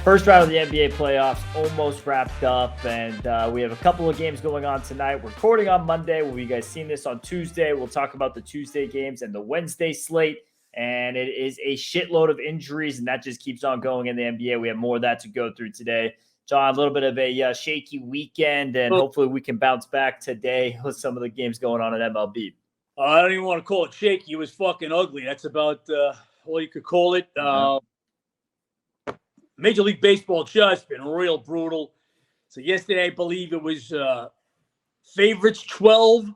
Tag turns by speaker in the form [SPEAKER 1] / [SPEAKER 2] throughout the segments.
[SPEAKER 1] First round of the NBA playoffs almost wrapped up, and we have a couple of games going on tonight. We're recording on Monday. Will you guys seen this on Tuesday? We'll talk about the Tuesday games and the Wednesday slate, and it is a shitload of injuries, and that just keeps on going in the NBA. We have more of that to go through today. John, a little bit of a shaky weekend, and hopefully we can bounce back today with some of the games going on at MLB.
[SPEAKER 2] I don't even want to call it shaky. It was fucking ugly. That's about all you could call it. Major League Baseball just been real brutal. So yesterday, I believe it was favorites 12,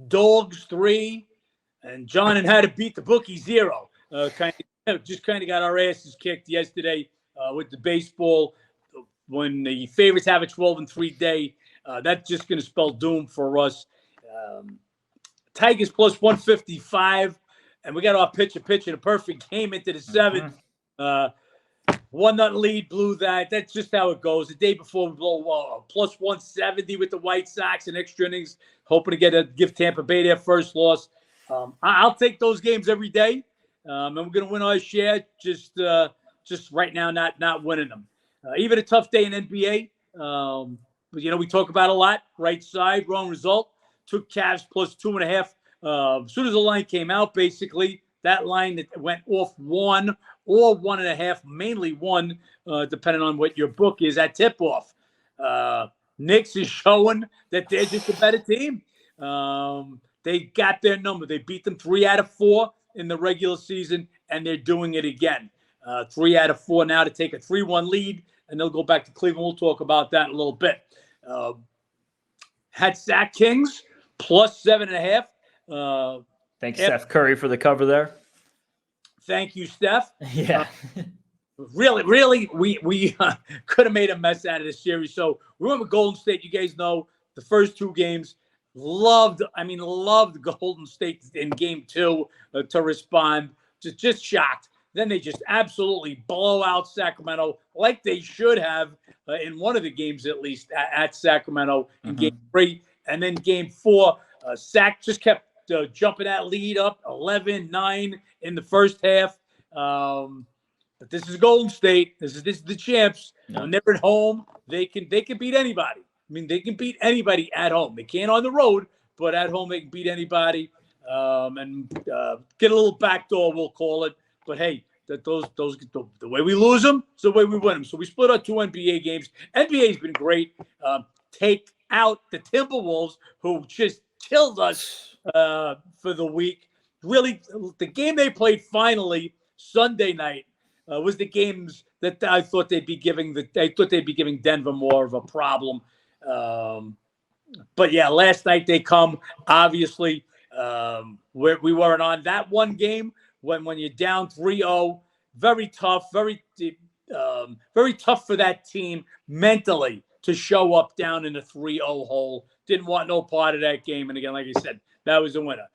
[SPEAKER 2] dogs 3, and John and had to beat the bookie 0. Kind of got our asses kicked yesterday with the baseball. When the favorites have a 12-3 day, that's just going to spell doom for us. Tigers plus 155, and we got our pitcher a perfect game into the 7th. 1-0 lead, blew that. That's just how it goes. The day before, we blow plus 170 with the White Sox in extra innings, hoping to give Tampa Bay their first loss. I'll take those games every day, and we're going to win our share. Just right now, not winning them. Even a tough day in NBA. But we talk about a lot. Right side, wrong result. Took Cavs plus 2.5. As soon as the line came out, basically, that line that went off 1 or 1.5, mainly 1, depending on what your book is at tip-off. Knicks is showing that they're just a better team. They got their number. They beat them 3 out of 4 in the regular season, and they're doing it again. 3 out of 4 now to take a 3-1 lead, and they'll go back to Cleveland. We'll talk about that in a little bit. Had Sack Kings plus 7.5.
[SPEAKER 1] Thanks, Steph Curry, for the cover there.
[SPEAKER 2] Thank you, Steph.
[SPEAKER 1] Yeah.
[SPEAKER 2] Really, we could have made a mess out of this series. So we went with Golden State. You guys know the first 2 games. Loved Golden State in game 2 to respond. Just shocked. Then they just absolutely blow out Sacramento like they should have in one of the games, at least, at Sacramento in game 3. And then game 4, Sac just kept jumping that lead up 11-9 in the first half. But this is Golden State. This is the champs. When they're at home, they can beat anybody. I mean, they can beat anybody at home. They can't on the road, but at home they can beat anybody. And get a little backdoor, we'll call it. But hey, the way we lose them is the way we win them. So we split our 2 NBA games. NBA's been great. Take out the Timberwolves, who just killed us for the week. Really, the game they played finally Sunday night was the games that I thought they'd be giving Denver more of a problem. But yeah, last night they come. Obviously, we weren't on that one game when you're down 3-0. Very tough, very tough for that team mentally to show up down in a 3-0 hole. Didn't want no part of that game. And again, like I said, that was a winner.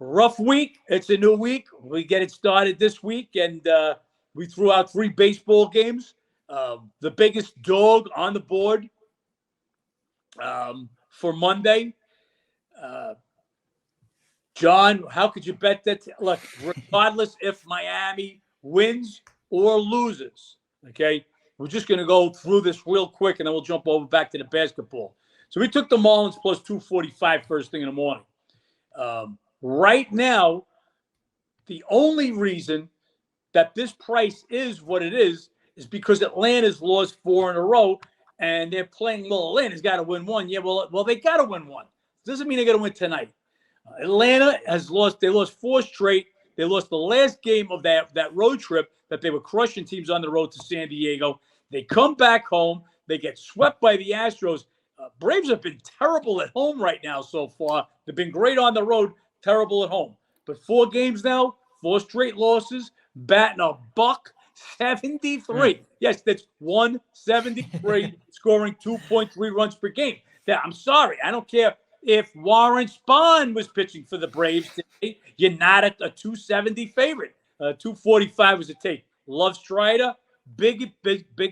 [SPEAKER 2] Rough week. It's a new week. We get it started this week, and we threw out 3 baseball games. The biggest dog on the board for Monday. John, how could you bet that? Look, regardless if Miami wins or loses, okay, we're just going to go through this real quick, and then we'll jump over back to the basketball. So we took the Marlins plus 245 first thing in the morning. Right now, the only reason that this price is what it is because Atlanta's lost 4 in a row, and they're playing. Well, Atlanta's got to win 1. Yeah, well, they got to win 1. Doesn't mean they got to win tonight. Atlanta has lost. They lost 4 straight. They lost the last game of that road trip that they were crushing teams on the road to San Diego. They come back home. They get swept by the Astros. Braves have been terrible at home right now so far. They've been great on the road, terrible at home. But 4 games now, 4 straight losses, batting a $173. Yes, that's 173, scoring 2.3 runs per game. Now, I'm sorry, I don't care if Warren Spahn was pitching for the Braves today. You're not at a 270 favorite. 245 was a take. Love Strider, big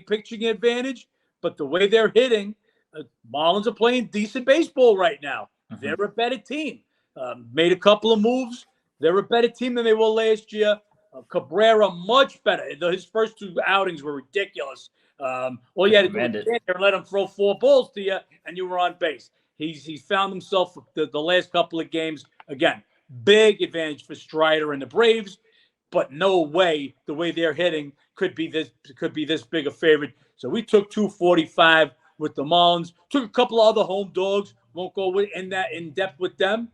[SPEAKER 2] pitching advantage, but the way they're hitting, Marlins are playing decent baseball right now. They're a better team. Made a couple of moves. They're a better team than they were last year. Cabrera, much better. His first 2 outings were ridiculous. All you had to do
[SPEAKER 1] Recommend
[SPEAKER 2] was
[SPEAKER 1] it.
[SPEAKER 2] stand there and let him throw 4 balls to you, and you were on base. He's found himself the last couple of games. Again, big advantage for Strider and the Braves, but no way the way they're hitting could be this big a favorite. So we took 245 with the Marlins. Took a couple of other home dogs. Won't go in depth with them.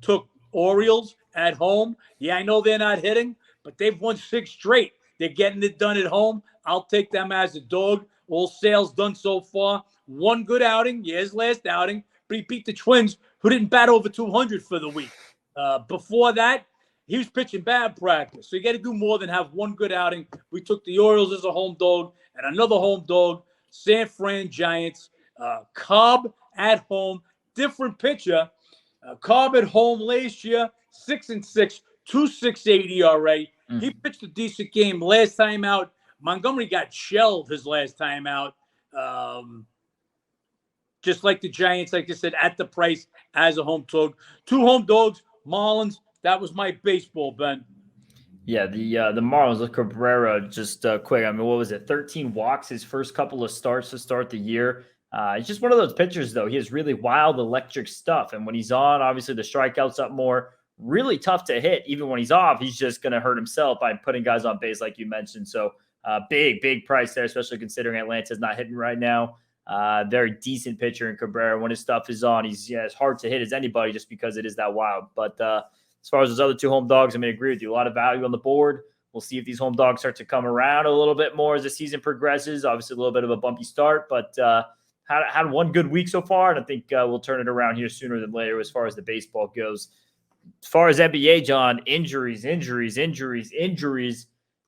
[SPEAKER 2] Took Orioles at home. Yeah, I know they're not hitting, but they've won 6 straight. They're getting it done at home. I'll take them as a dog. All sales done so far. One good outing, his last outing, but he beat the Twins, who didn't bat over 200 for the week. Before that, he was pitching bad practice. So you got to do more than have one good outing. We took the Orioles as a home dog and another home dog, San Fran Giants. Cobb at home, different pitcher. Cobb at home last year, 6-6, 2.68 ERA. He pitched a decent game last time out. Montgomery got shelled his last time out. Just like the Giants, like I said, at the price as a home dog. 2 home dogs, Marlins. That was my baseball, Ben.
[SPEAKER 1] Yeah, the Marlins with Cabrera, just quick. I mean, what was it? 13 walks his first couple of starts to start the year. He's just one of those pitchers, though. He has really wild, electric stuff. And when he's on, obviously the strikeouts up more. Really tough to hit. Even when he's off, he's just going to hurt himself by putting guys on base, like you mentioned. So big price there, especially considering Atlanta's not hitting right now. Very decent pitcher in Cabrera. When his stuff is on, he's as hard to hit as anybody just because it is that wild. But as far as those other 2 home dogs, I mean, I agree with you. A lot of value on the board. We'll see if these home dogs start to come around a little bit more as the season progresses. Obviously, a little bit of a bumpy start, but had one good week so far, and I think we'll turn it around here sooner than later as far as the baseball goes. As far as NBA, John, injuries.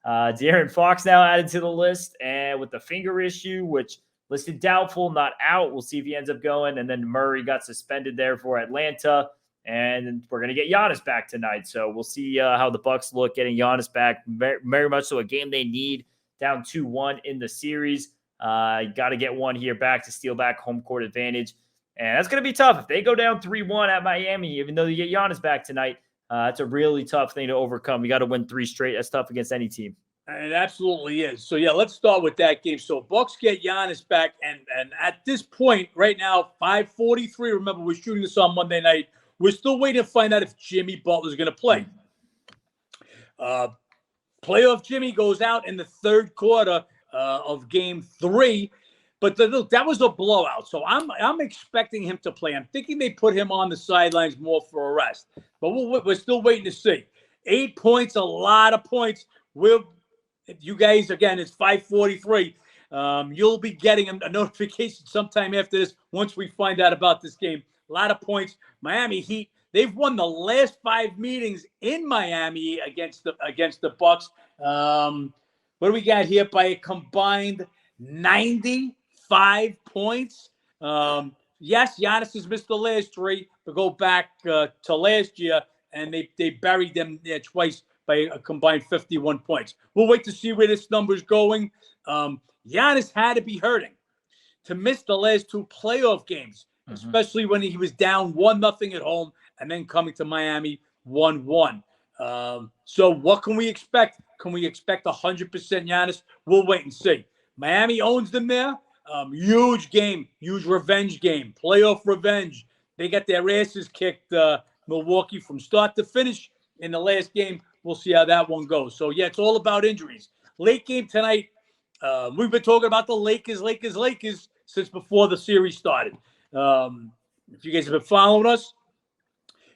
[SPEAKER 1] De'Aaron Fox now added to the list, and with the finger issue, which listed doubtful, not out. We'll see if he ends up going. And then Murray got suspended there for Atlanta, and we're going to get Giannis back tonight. So we'll see how the Bucks look getting Giannis back. Very much so a game they need, down 2-1 in the series. Got to get one here back to steal back home court advantage. And that's going to be tough. If they go down 3-1 at Miami, even though you get Giannis back tonight, it's a really tough thing to overcome. You got to win 3 straight. That's tough against any team.
[SPEAKER 2] It absolutely is. So, yeah, let's start with that game. So, Bucks get Giannis back. And at this point, right now, 5:43. Remember, we're shooting this on Monday night. We're still waiting to find out if Jimmy Butler's going to play. Playoff Jimmy goes out in the third quarter of Game 3. But that was a blowout. So I'm expecting him to play. I'm thinking they put him on the sidelines more for a rest. But we're still waiting to see. 8 points, a lot of points. You guys, again, it's 5:43. You'll be getting a notification sometime after this once we find out about this game. A lot of points. Miami Heat, they've won the last 5 meetings in Miami against the Bucks. What do we got here? By a combined 95 points. Yes, Giannis has missed the last 3, but go back to last year, and they buried them there twice by a combined 51 points. We'll wait to see where this number's going. Giannis had to be hurting to miss the last 2 playoff games, especially when he was down 1-0 at home and then coming to Miami 1-1. So what can we expect? Can we expect 100% Giannis? We'll wait and see. Miami owns them there. Huge game, huge revenge game, playoff revenge. They got their asses kicked, Milwaukee, from start to finish in the last game. We'll see how that one goes. So, yeah, it's all about injuries. Late game tonight. We've been talking about the Lakers since before the series started. If you guys have been following us,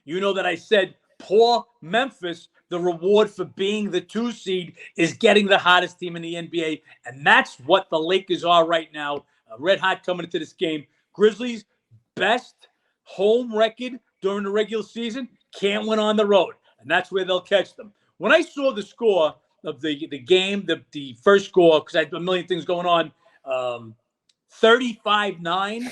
[SPEAKER 2] you know that I said poor Memphis, the reward for being the 2 seed is getting the hottest team in the NBA. And that's what the Lakers are right now. Red hot coming into this game. Grizzlies, best home record during the regular season, can't win on the road. And that's where they'll catch them. When I saw the score of the game, the first score, because I had a million things going on, 35-9.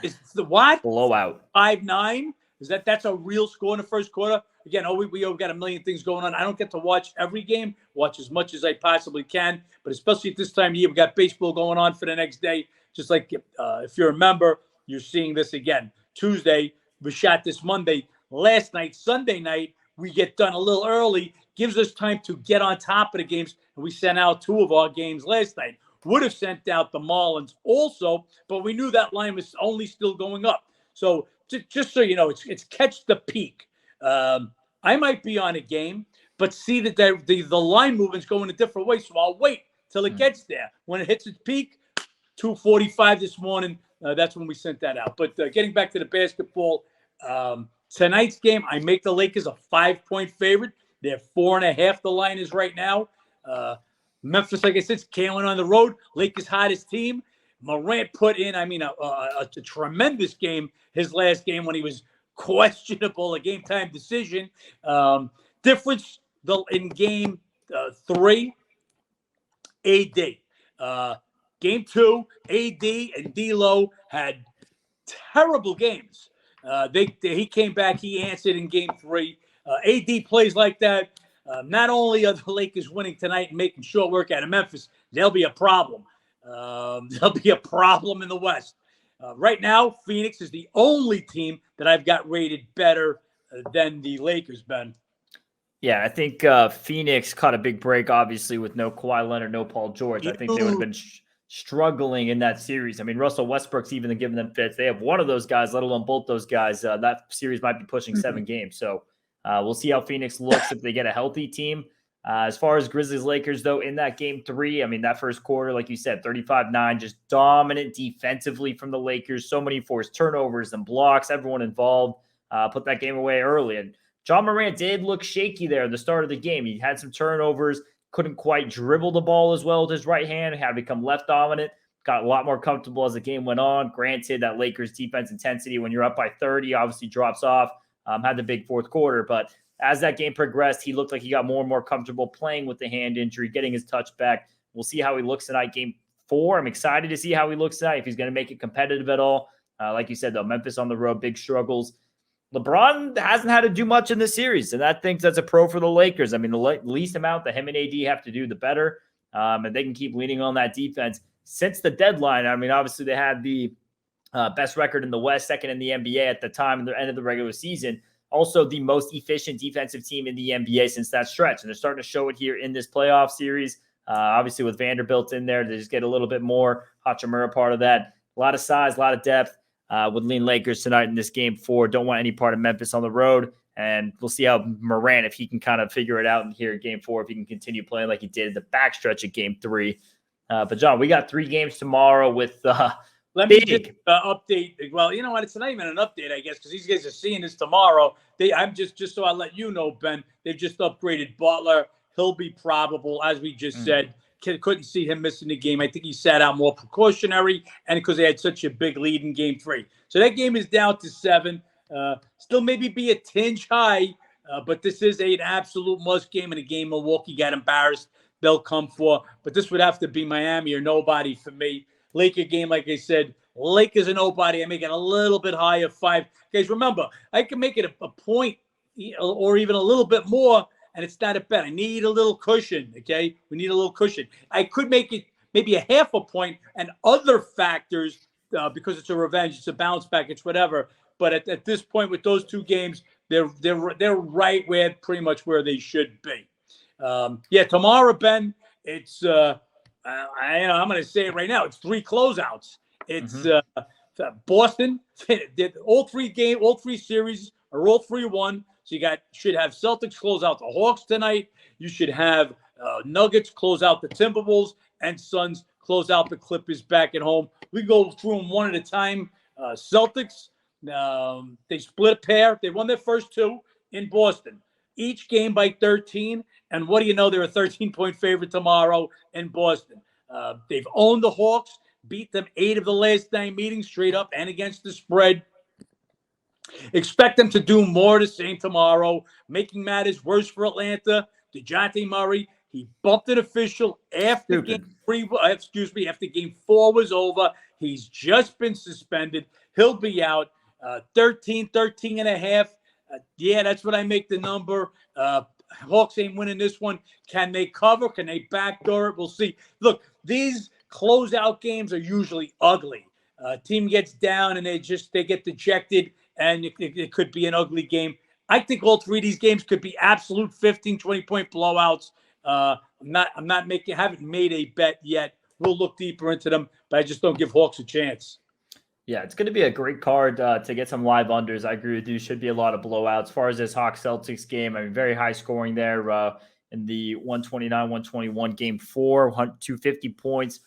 [SPEAKER 2] It's the what?
[SPEAKER 1] Blowout.
[SPEAKER 2] 5-9. That's a real score in the first quarter? Again, we got a million things going on. I don't get to watch every game, watch as much as I possibly can. But especially at this time of year, we got baseball going on for the next day. Just like if you remember, you're seeing this again. Tuesday, we shot this Monday. Last night, Sunday night, we get done a little early. Gives us time to get on top of the games. And we sent out 2 of our games last night. would have sent out the Marlins also, but we knew that line was only still going up. So just so you know, it's catch the peak. I might be on a game, but see that the line movement's going a different way, so I'll wait till it gets there. When it hits its peak, 2:45 this morning, that's when we sent that out. But getting back to the basketball, tonight's game, I make the Lakers a 5-point favorite. They're 4.5. The line is right now. Memphis, like I said, is killing on the road. Lakers' hottest team. Morant put in, a tremendous game his last game when he was questionable, a game-time decision. Difference in game 3, AD. Game 2, AD and D'Lo had terrible games. He came back. He answered in game 3. AD plays like that. Not only are the Lakers winning tonight and making short work out of Memphis, there'll be a problem. There'll be a problem in the West. Right now, Phoenix is the only team that I've got rated better than the Lakers, Ben.
[SPEAKER 1] Yeah, I think Phoenix caught a big break, obviously, with no Kawhi Leonard, no Paul George. I think they would have been struggling in that series. I mean, Russell Westbrook's even giving them fits. They have one of those guys, let alone both those guys. That series might be pushing 7 games. So we'll see how Phoenix looks if they get a healthy team. As far as Grizzlies-Lakers, though, in that game 3, I mean, that first quarter, like you said, 35-9, just dominant defensively from the Lakers. So many forced turnovers and blocks, everyone involved put that game away early. And John Morant did look shaky there at the start of the game. He had some turnovers, couldn't quite dribble the ball as well with his right hand, had become left dominant, got a lot more comfortable as the game went on. Granted, that Lakers defense intensity when you're up by 30 obviously drops off, had the big fourth quarter, but as that game progressed, he looked like he got more and more comfortable playing with the hand injury, getting his touch back. We'll see how he looks tonight, game 4. I'm excited to see how he looks tonight, if he's going to make it competitive at all. Like you said, though, Memphis on the road, big struggles. LeBron hasn't had to do much in this series, and that thinks that's a pro for the Lakers. I mean, the least amount that him and AD have to do, the better, and they can keep leaning on that defense. Since the deadline, I mean, obviously they had the best record in the West, second in the NBA at the time, at the end of the regular season. Also the most efficient defensive team in the NBA since that stretch. And they're starting to show it here in this playoff series. Obviously with Vanderbilt in there, they just get a little bit more. Hachimura part of that. A lot of size, a lot of depth. Would lean Lakers tonight in this game 4. Don't want any part of Memphis on the road. And we'll see how Morant, if he can kind of figure it out in here in game 4, if he can continue playing like he did in the backstretch of game 3. But John, we got 3 games tomorrow with
[SPEAKER 2] Let me just update. Well, you know what? It's not even an update, I guess, because these guys are seeing this tomorrow. I'm just so I let you know, Ben. They've just upgraded Butler. He'll be probable, as we just said. Couldn't see him missing the game. I think he sat out more precautionary, and because they had such a big lead in game 3. So that game is down to 7. Still maybe be a tinge high, but this is an absolute must game, and a game Milwaukee got embarrassed. They'll come for. But this would have to be Miami or nobody for me. Laker game, like I said, Lakers are nobody. I make it a little bit higher, 5. Guys, remember, I can make it a point or even a little bit more, and it's not a bet. I need a little cushion, okay? We need a little cushion. I could make it maybe a half a point and other factors because it's a revenge, it's a bounce back, it's whatever. But at this point with those 2 games, they're right where pretty much where they should be. Tomorrow, Ben, it's I'm going to say it right now. It's 3 closeouts. It's Boston. All 3 series are all 3-1. So you should have Celtics close out the Hawks tonight. You should have Nuggets close out the Timberwolves, and Suns close out the Clippers back at home. We go through them one at a time. Celtics, they split a pair. They won their first 2 in Boston. Each game by 13. And what do you know? They're a 13-point favorite tomorrow in Boston. They've owned the Hawks, beat them 8 of the last 9 meetings straight up and against the spread. Expect them to do more the same tomorrow. Making matters worse for Atlanta, DeJounte Murray, he bumped an official after game 4 was over. He's just been suspended. He'll be out 13 and a half. That's what I make the number. Hawks ain't winning this one. Can they cover? Can they backdoor it? We'll see. Look, these closeout games are usually ugly. Team gets down and they get dejected, and it could be an ugly game. I think all 3 of these games could be absolute 15, 20-point blowouts. Haven't made a bet yet we'll look deeper into them, but I just don't give Hawks a chance.
[SPEAKER 1] Yeah, it's going to be a great card to get some live unders. I agree with you. Should be a lot of blowouts. As far as this Hawks Celtics game, I mean, very high scoring there in the 129-121 game 4, 250 points.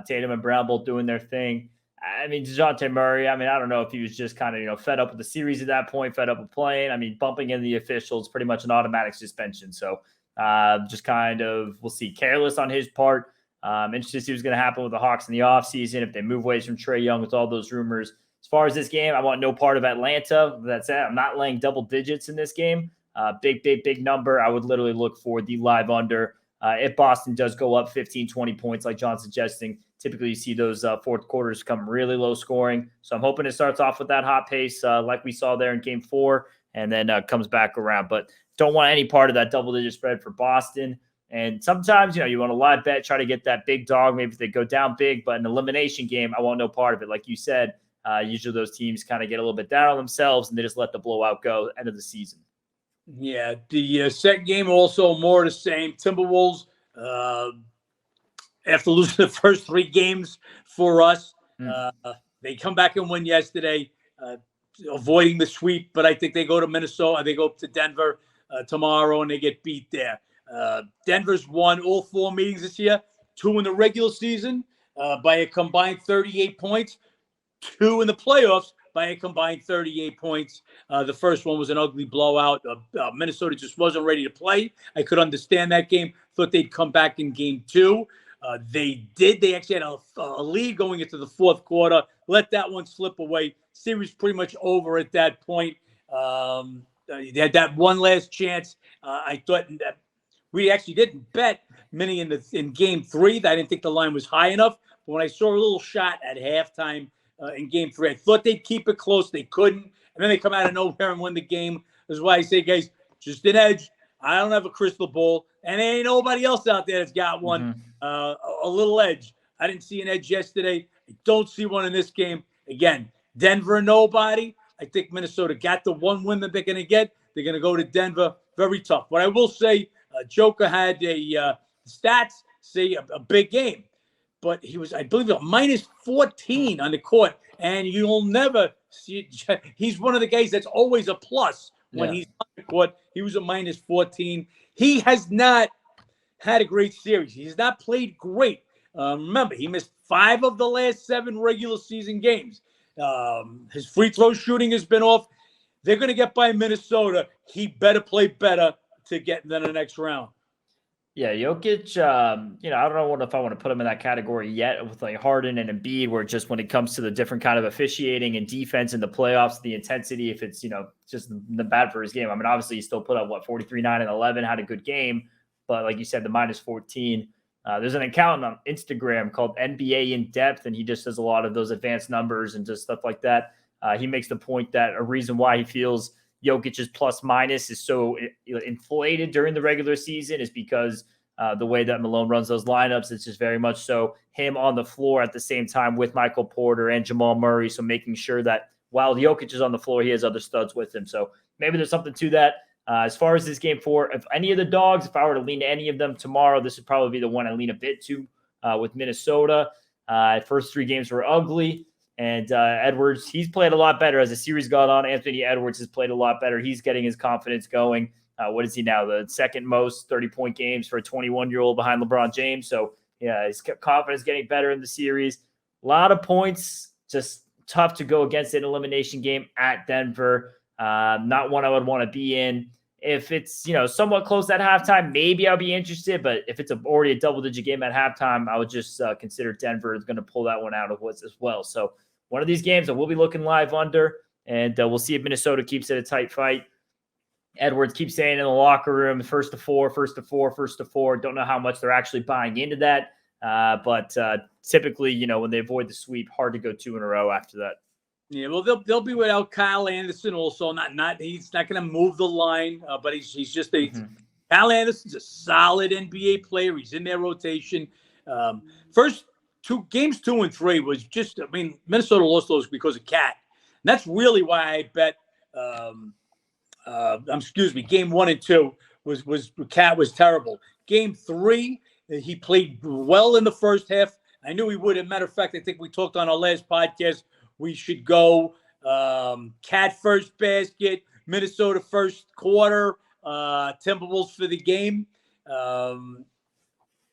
[SPEAKER 1] Tatum and Brown both doing their thing. I mean, DeJounte Murray, I mean, I don't know if he was just kind of, fed up with the series at that point, fed up with playing. I mean, bumping in the officials, pretty much an automatic suspension. So just kind of, we'll see, careless on his part. Interested to see what's going to happen with the Hawks in the offseason if they move away from Trae Young with all those rumors. As far as this game, I want no part of Atlanta. That's it. I'm not laying double digits in this game. Big number. I would literally look for the live under. If Boston does go up 15, 20 points like John's suggesting, typically you see those fourth quarters come really low scoring. So I'm hoping it starts off with that hot pace like we saw there in game 4 and then comes back around. But don't want any part of that double-digit spread for Boston. And sometimes, you want to live bet, try to get that big dog. Maybe if they go down big, but an elimination game, I want no part of it. Like you said, usually those teams kind of get a little bit down on themselves and they just let the blowout go end of the season.
[SPEAKER 2] Yeah, the second game also more the same. Timberwolves, after losing the first 3 games for us, they come back and win yesterday, avoiding the sweep. But I think they go to Minnesota. They go up to Denver tomorrow, and they get beat there. Denver's won all 4 meetings this year, 2 in the regular season by a combined 38 points, 2 in the playoffs by a combined 38 points. The first one was an ugly blowout. Minnesota just wasn't ready to play. I could understand that game. Thought they'd come back in game 2. They did. They actually had a lead going into the fourth quarter. Let that one slip away. Series pretty much over at that point. They had that one last chance. I thought that we actually didn't bet many in game 3. I didn't think the line was high enough. But when I saw a little shot at halftime in game 3, I thought they'd keep it close. They couldn't. And then they come out of nowhere and win the game. That's why I say, guys, just an edge. I don't have a crystal ball. And there ain't nobody else out there that's got one. A little edge. I didn't see an edge yesterday. I don't see one in this game. Again, Denver, nobody. I think Minnesota got the one win that they're going to get. They're going to go to Denver. Very tough. But I will say, Joker had stats say a big game. But he was, I believe, a minus 14 on the court. And you'll never see it. He's one of the guys that's always a plus when he's on the court. He was a minus 14. He has not had a great series. He has not played great. Remember, he missed 5 of the last 7 regular season games. His free throw shooting has been off. They're going to get by Minnesota. He better play better to get into the next round.
[SPEAKER 1] Yeah, Jokic, I don't know if I want to put him in that category yet with like Harden and Embiid, where just when it comes to the different kind of officiating and defense in the playoffs, the intensity, if it's, just the bad for his game. I mean, obviously he still put up 43, 9, and 11, had a good game. But like you said, the minus 14. There's an account on Instagram called NBA In Depth, and he just does a lot of those advanced numbers and just stuff like that. He makes the point that a reason why he feels Jokic's plus minus is so inflated during the regular season is because the way that Malone runs those lineups, it's just very much so him on the floor at the same time with Michael Porter and Jamal Murray. So making sure that while Jokic is on the floor, he has other studs with him. So maybe there's something to that. As far as this game 4, if any of the dogs, if I were to lean to any of them tomorrow, this would probably be the one I lean a bit to with Minnesota. First 3 games were ugly. And Edwards, he's played a lot better as the series got on. Anthony Edwards has played a lot better. He's getting his confidence going. What is he now? The second most 30-point games for a 21-year-old behind LeBron James. So, yeah, his confidence getting better in the series. A lot of points, just tough to go against an elimination game at Denver. Not one I would want to be in. If it's, somewhat close at halftime, maybe I'll be interested. But if it's already a double-digit game at halftime, I would just consider Denver is going to pull that one out of woods as well. So one of these games I will be looking live under, and we'll see if Minnesota keeps it a tight fight. Edwards keeps saying in the locker room, first to four. Don't know how much they're actually buying into that. But typically, when they avoid the sweep, hard to go 2 in a row after that.
[SPEAKER 2] Yeah, well, they'll be without Kyle Anderson also. He's not going to move the line, but he's just a Kyle Anderson's a solid NBA player. He's in their rotation. First 2 games, 2 and 3 was just. Minnesota lost those because of Cat, and that's really why I bet. Game 1 and 2 was Cat was terrible. Game 3, he played well in the first half. I knew he would. As a matter of fact, I think we talked on our last podcast. We should go Cat first basket, Minnesota first quarter, Timberwolves for the game.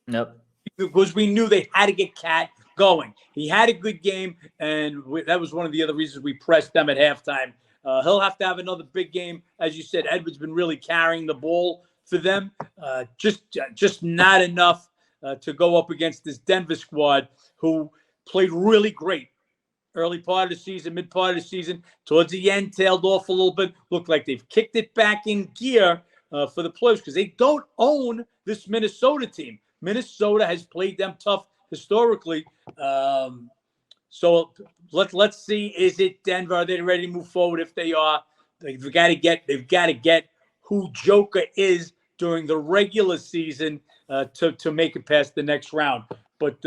[SPEAKER 1] Nope.
[SPEAKER 2] Because we knew they had to get Cat going. He had a good game, and that was one of the other reasons we pressed them at halftime. He'll have to have another big game. As you said, Edwards been really carrying the ball for them. Just not enough to go up against this Denver squad who played really great early part of the season, mid part of the season. Towards the end, tailed off a little bit. Looked like they've kicked it back in gear for the playoffs because they don't own this Minnesota team. Minnesota has played them tough historically. So let's see. Is it Denver? Are they ready to move forward? If they are, they've got to get who Joker is during the regular season to make it past the next round. But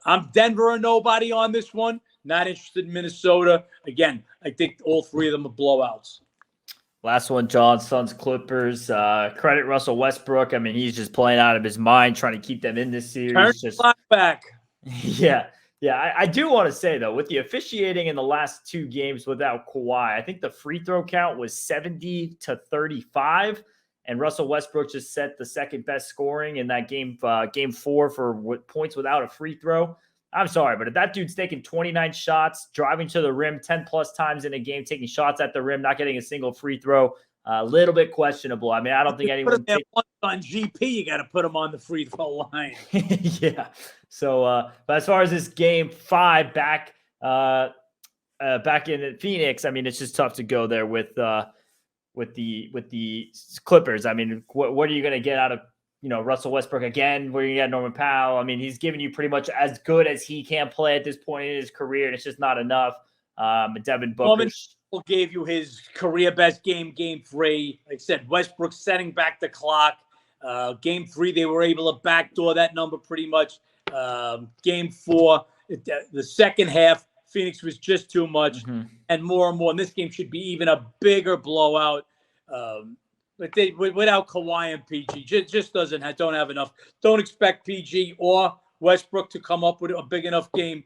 [SPEAKER 2] I'm Denver or nobody on this one. Not interested in Minnesota. Again, I think all three of them are blowouts.
[SPEAKER 1] Last one, John, Suns Clippers. Credit Russell Westbrook. I mean, he's just playing out of his mind, trying to keep them in this series.
[SPEAKER 2] Turn the clock back.
[SPEAKER 1] Yeah. I do want to say, though, with the officiating in the last two games without Kawhi, I think the free throw count was 70-35, and Russell Westbrook just set the second best scoring in that game 4 for points without a free throw. I'm sorry, but if that dude's taking 29 shots, driving to the rim 10 plus times in a game, taking shots at the rim, not getting a single free throw, a little bit questionable. I mean, I don't think anyone
[SPEAKER 2] on GP. You got to put him on the free throw line.
[SPEAKER 1] Yeah. So, but as far as this game 5 back in Phoenix, I mean, it's just tough to go there with the Clippers. I mean, what are you going to get out of Russell Westbrook again? Where you got Norman Powell? I mean, he's giving you pretty much as good as he can play at this point in his career, and it's just not enough. Devin Booker
[SPEAKER 2] gave you his career best game 3. Like I said, Westbrook setting back the clock. Game 3, they were able to backdoor that number pretty much. Game 4, the second half, Phoenix was just too much, and more. And this game should be even a bigger blowout. But they, without Kawhi and PG, just don't have enough. Don't expect PG or Westbrook to come up with a big enough game.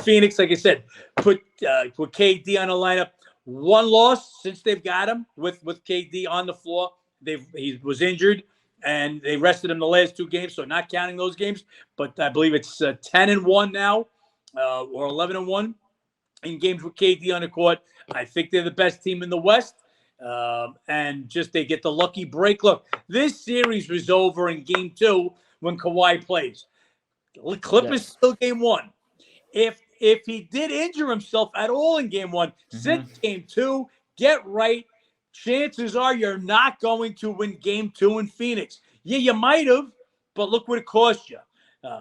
[SPEAKER 2] Phoenix, like I said, put KD on the lineup. One loss since they've got him with KD on the floor. He was injured, and they rested him the last 2 games, so not counting those games. But I believe it's 10-1 now, or 11-1 in games with KD on the court. I think they're the best team in the West. And just they get the lucky break. Look, this series was over in game 2 when Kawhi plays. Clippers still game 1. If he did injure himself at all in game 1, sit game 2, get right. Chances are you're not going to win game 2 in Phoenix. Yeah, you might have, but look what it cost you.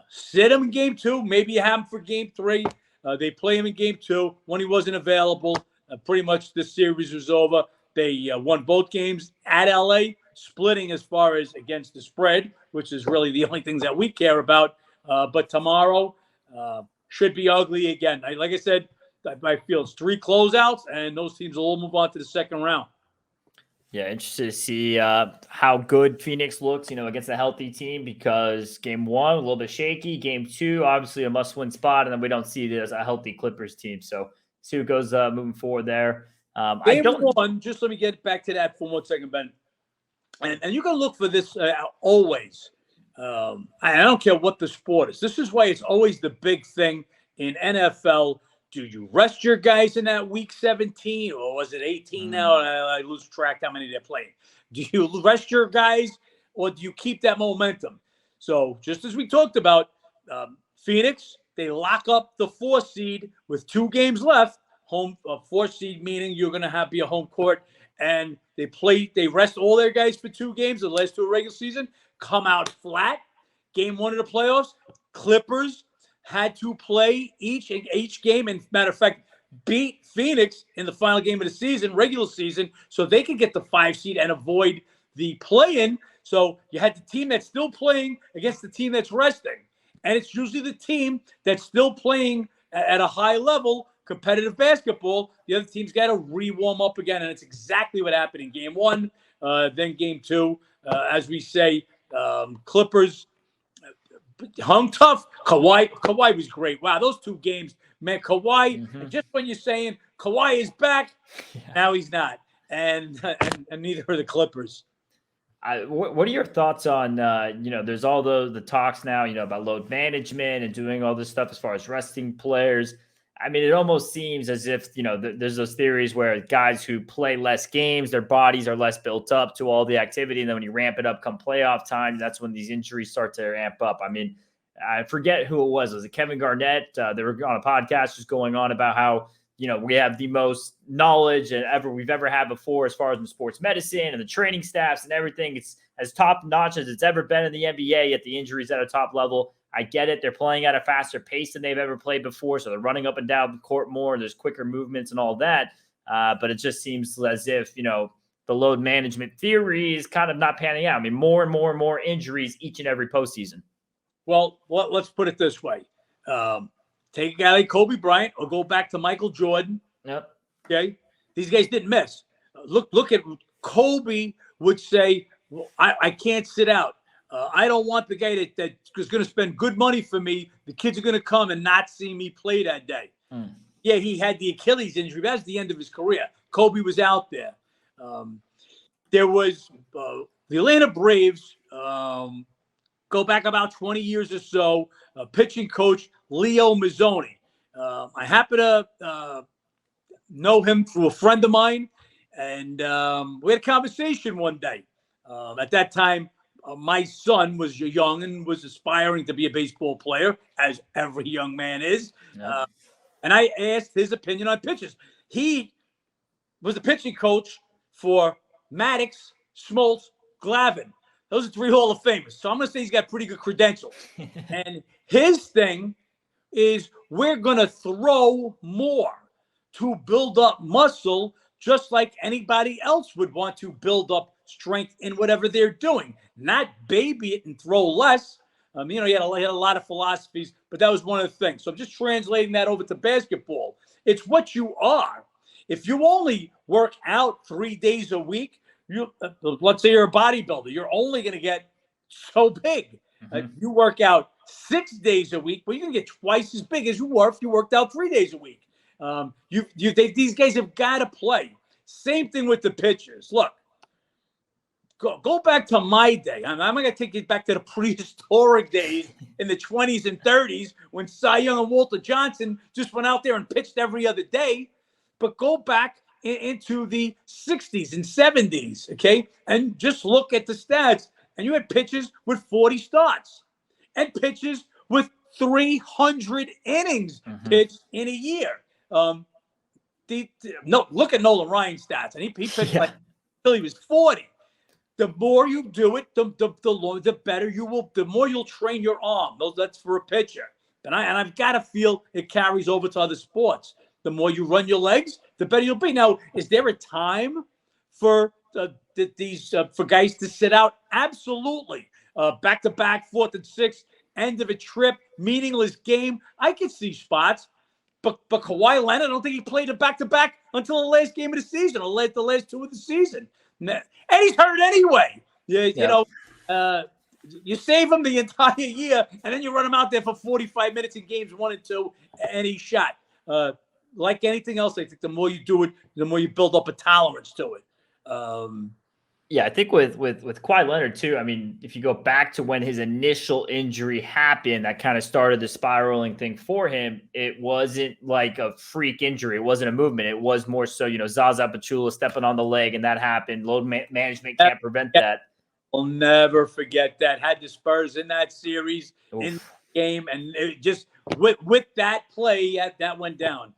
[SPEAKER 2] Sit him in game 2. Maybe you have him for game 3. They play him in game 2 when he wasn't available. Pretty much the series was over. They won both games at LA, splitting as far as against the spread, which is really the only things that we care about. But tomorrow should be ugly again. Like I said, I feel it's 3 closeouts, and those teams will all move on to the second round.
[SPEAKER 1] Yeah, interested to see how good Phoenix looks, against a healthy team, because game 1, a little bit shaky. Game 2, obviously a must-win spot, and then we don't see it as a healthy Clippers team. So see what goes moving forward there.
[SPEAKER 2] Game 1, just let me get back to that for 1 second, Ben. And you can look for this always. I don't care what the sport is. This is why it's always the big thing in NFL. Do you rest your guys in that week 17, or was it 18 now? I lose track how many they're playing. Do you rest your guys, or do you keep that momentum? So just as we talked about, Phoenix, they lock up the 4 seed with 2 games left. Home 4 seed, meaning you're going to be a home court, and they rest all their guys for 2 games, the last 2 of regular season, come out flat. Game 1 of the playoffs, Clippers had to play each game, and matter of fact, beat Phoenix in the final game of the season, regular season, so they could get the 5 seed and avoid the play-in. So you had the team that's still playing against the team that's resting, and it's usually the team that's still playing at a high level, competitive basketball. The other team's got to re-warm up again, and it's exactly what happened in game 1. Then game 2, as we say, Clippers hung tough. Kawhi was great. Wow, those 2 games, man. Kawhi, and just when you're saying Kawhi is back, now he's not, and neither are the Clippers.
[SPEAKER 1] What are your thoughts on, there's all the talks now, about load management and doing all this stuff as far as resting players. I mean, it almost seems as if, there's those theories where guys who play less games, their bodies are less built up to all the activity. And then when you ramp it up come playoff time, that's when these injuries start to ramp up. I mean, I forget who it was. Was it Kevin Garnett? They were on a podcast just going on about how, we have the most knowledge we've ever had before as far as in sports medicine and the training staffs and everything. It's as top notch as it's ever been in the NBA, yet the injuries at a top level. I get it. They're playing at a faster pace than they've ever played before. So they're running up and down the court more. There's quicker movements and all that. But it just seems as if, the load management theory is kind of not panning out. I mean, more and more and more injuries each and every postseason.
[SPEAKER 2] Well, let's put it this way. Take a guy like Kobe Bryant or go back to Michael Jordan.
[SPEAKER 1] Yep.
[SPEAKER 2] Okay. These guys didn't miss. Look at Kobe would say, well, I can't sit out. I don't want the guy that is going to spend good money for me. The kids are going to come and not see me play that day. Yeah, he had the Achilles injury. That's the end of his career. Kobe was out there. There was the Atlanta Braves, go back about 20 years or so, pitching coach Leo Mazzoni. I happen to know him through a friend of mine, and we had a conversation one day. At that time, my son was young and was aspiring to be a baseball player, as every young man is. Yeah. And I asked his opinion on pitches. He was the pitching coach for Maddox, Smoltz, Glavine. Those are 3 Hall of Famers. So I'm going to say he's got pretty good credentials. And his thing is we're going to throw more to build up muscle, just like anybody else would want to build up strength in whatever they're doing, not baby it and throw less. He had a lot of philosophies, but that was one of the things. So I'm just translating that over to basketball. It's what you are. If you only work out 3 days a week, let's say you're a bodybuilder, you're only going to get so big. You work out 6 days a week, but you're going to get twice as big as you were if you worked out 3 days a week. These guys have got to play. Same thing with the pitchers. Look, go back to my day. I'm going to take you back to the prehistoric days in the 20s and 30s when Cy Young and Walter Johnson just went out there and pitched every other day. But go back into the 60s and 70s, okay? And just look at the stats. And you had pitchers with 40 starts and pitchers with 300 innings pitched in a year. Look at Nolan Ryan's stats. And he pitched until he was 40. The more you do it, the better you will, the more you'll train your arm. That's for a pitcher. And I've got to feel it carries over to other sports. The more you run your legs, the better you'll be. Now, is there a time for for guys to sit out? Absolutely. Back-to-back, 4th and 6th, end of a trip, meaningless game. I can see spots. But Kawhi Leonard, I don't think he played a back-to-back until the last game of the season, or the last 2 of the season. And he's hurt anyway. You save him the entire year, and then you run him out there for 45 minutes in games 1 and 2, and he's shot. Like anything else, I think the more you do it, the more you build up a tolerance to it.
[SPEAKER 1] I think with Kawhi Leonard too, I mean, if you go back to when his initial injury happened, that kind of started the spiraling thing for him. It wasn't like a freak injury. It wasn't a movement. It was more so, Zaza Pachulia stepping on the leg, and that happened. Load management can't prevent that.
[SPEAKER 2] I'll never forget that. Had the Spurs in that series, in the game, and it just with that play, that went down.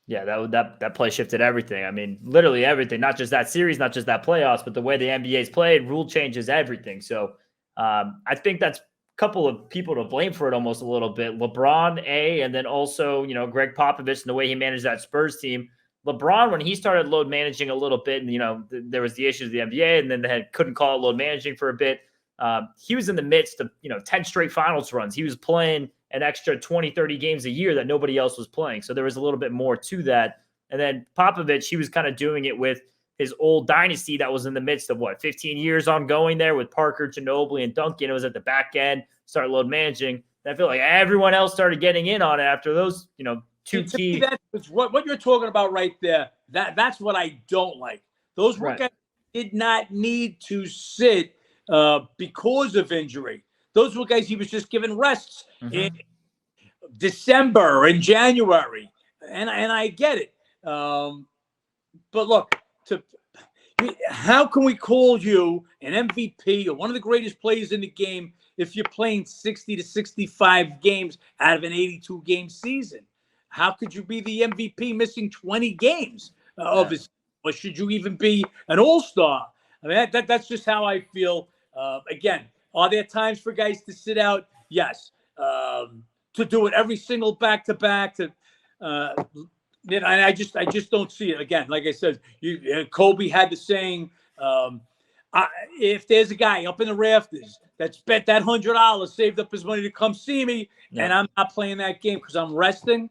[SPEAKER 1] Yeah, that play shifted everything. I mean, literally everything. Not just that series, not just that playoffs, but the way the NBA's played, rule changes everything. So I think that's a couple of people to blame for it almost a little bit. LeBron, and then also, Greg Popovich and the way he managed that Spurs team. LeBron, when he started load managing a little bit, and, there was the issues of the NBA, and then they couldn't call it load managing for a bit. He was in the midst of, 10 straight finals runs. He was playing an extra 20, 30 games a year that nobody else was playing. So there was a little bit more to that. And then Popovich, he was kind of doing it with his old dynasty that was in the midst of 15 years ongoing there with Parker, Ginobili, and Duncan. It was at the back end, start load managing. I feel like everyone else started getting in on it after those, two key.
[SPEAKER 2] That's what you're talking about right there. That's what I don't like. Those guys did not need to sit because of injury. Those were guys he was just giving rests in December and January, and I get it. But look, how can we call you an MVP or one of the greatest players in the game if you're playing 60 to 65 games out of an 82-game season? How could you be the MVP missing 20 games of his? Or should you even be an all-star? I mean, that's just how I feel. Again, are there times for guys to sit out? Yes. To do it every single back-to-back. And I just don't see it. Again, like I said, Kobe had the saying, if there's a guy up in the rafters that spent that $100, saved up his money to come see me, and I'm not playing that game because I'm resting,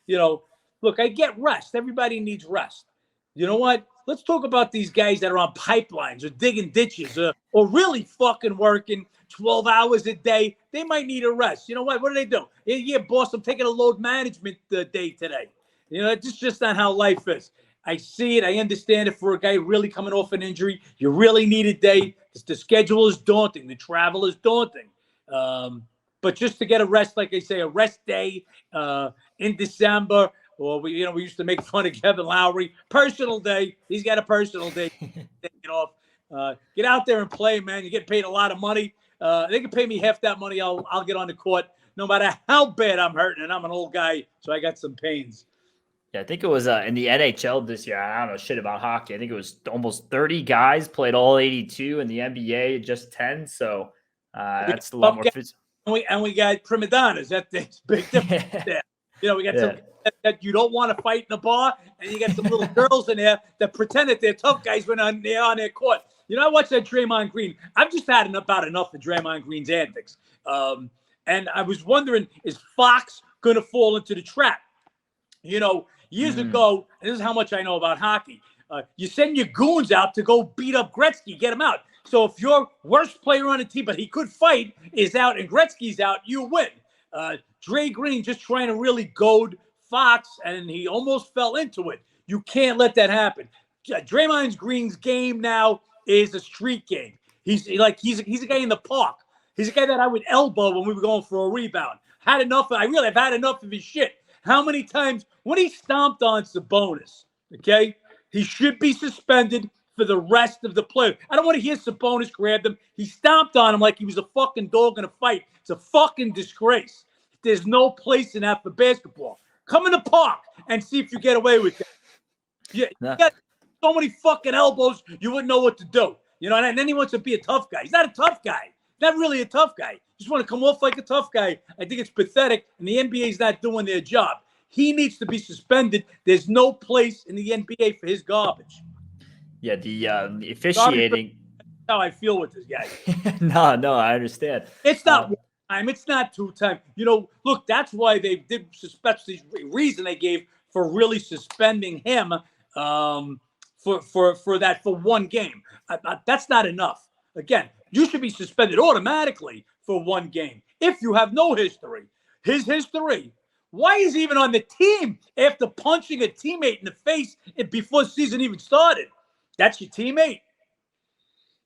[SPEAKER 2] look, I get rest. Everybody needs rest. You know what? Let's talk about these guys that are on pipelines or digging ditches or really fucking working 12 hours a day. They might need a rest. You know what? What do they do? Yeah, boss, I'm taking a load management day today. It's just not how life is. I see it. I understand it for a guy really coming off an injury. You really need a day. The schedule is daunting. The travel is daunting. But just to get a rest, like I say, a rest day in December, or we used to make fun of Kevin Lowry. Personal day. He's got a personal day. Take it off. Get out there and play, man. You get paid a lot of money. They can pay me half that money. I'll get on the court, no matter how bad I'm hurting. And I'm an old guy, so I got some pains.
[SPEAKER 1] Yeah, I think it was in the NHL this year. I don't know shit about hockey. I think it was almost 30 guys played all 82, in the NBA just 10. So that's a lot more.
[SPEAKER 2] And we got prima donnas. That's big difference there. We got some that you don't want to fight in the bar, and you got some little girls in there that pretend that they're tough guys when they're on their court. I watched that Draymond Green. I've just had about enough of Draymond Green's antics. And I was wondering, is Fox going to fall into the trap? Years ago, and this is how much I know about hockey, you send your goons out to go beat up Gretzky, get him out. So if your worst player on the team, but he could fight, is out and Gretzky's out, you win. Dre Green just trying to really goad Fox, and he almost fell into it. You can't let that happen. Draymond Green's game now is a street game. He's a guy in the park. He's a guy that I would elbow when we were going for a rebound. I've had enough of his shit. How many times when he stomped on Sabonis, okay, he should be suspended for the rest of the play. I don't want to hear Sabonis grabbed him. He stomped on him like he was a fucking dog in a fight. It's a fucking disgrace. There's no place in that for basketball. Come in the park and see if you get away with it. You got so many fucking elbows, you wouldn't know what to do. And then he wants to be a tough guy. He's not a tough guy. Not really a tough guy. Just want to come off like a tough guy. I think it's pathetic, and the NBA's not doing their job. He needs to be suspended. There's no place in the NBA for his garbage.
[SPEAKER 1] Yeah, the officiating.
[SPEAKER 2] That's how I feel with this guy.
[SPEAKER 1] No, I understand.
[SPEAKER 2] It's not one time. It's not two times. Look, that's why they did suspect the reason they gave for really suspending him for one game. That's not enough. Again, you should be suspended automatically for one game if you have no history. His history. Why is he even on the team after punching a teammate in the face before the season even started? That's your teammate.